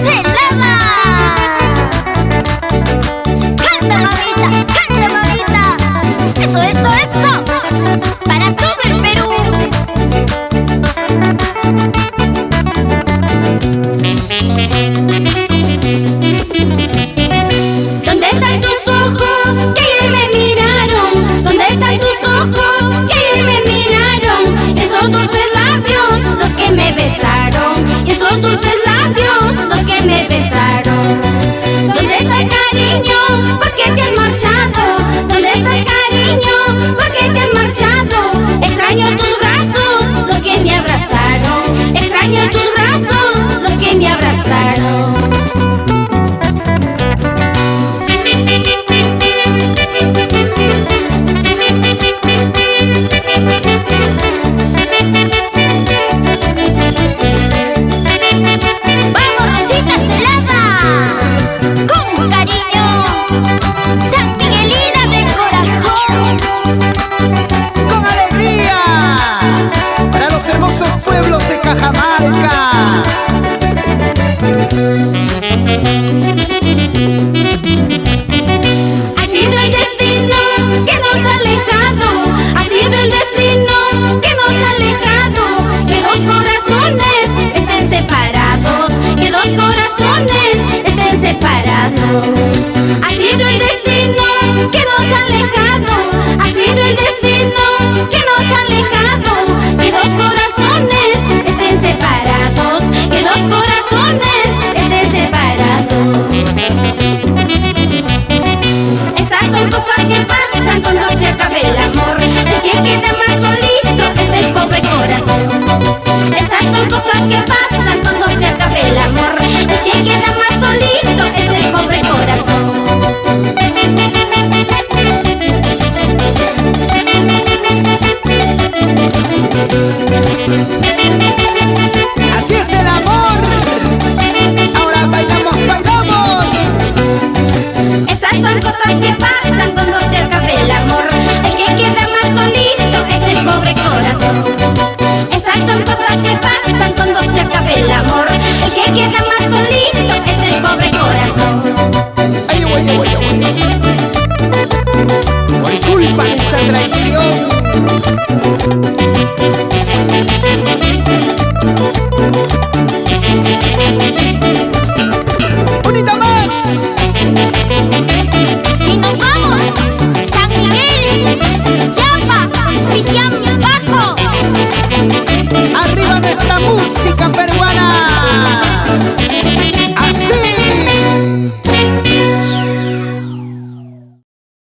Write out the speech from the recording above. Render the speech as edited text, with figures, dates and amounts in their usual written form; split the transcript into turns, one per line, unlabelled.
Celada. Canta, mamita, canta, mamita. Eso, eso, eso. Para todo el Perú. ¿Dónde están tus ojos que ayer me miraron? ¿Dónde están tus ojos que ayer me miraron? Esos dulces labios, los que me besaron. Y esos dulces labios, los que me besaron. ¿Dónde estás, cariño? ¿Por qué te has marchado? ¿Dónde estás, cariño? ¿Por qué te has marchado? Extraño tus brazos, los que me abrazaron. Extraño tus brazos, los que me abrazaron.
Pueblos de Cajamarca.
Ha sido el destino que nos ha alejado. Ha sido el destino que nos ha alejado. Que dos corazones estén separados. Que dos corazones estén separados. Ha sido el destino que nos ha alejado. Ha sido el destino que nos ha alejado. Que dos corazones estén separados. Que dos corazones estén separados. Esas son cosas que pasan cuando se acaba el amor. El que queda más solito es el pobre corazón. Esas son cosas que pasan cuando se acaba el amor. El que queda más solito es el pobre corazón.
Así es el amor. Ahora bailamos, bailamos.
Esas son cosas que pasan cuando se acaba el amor. El que queda más solito es el pobre corazón. Esas son cosas que pasan cuando se acaba el amor. El que queda más solito es el pobre corazón.
Ay, por culpa de esa traición.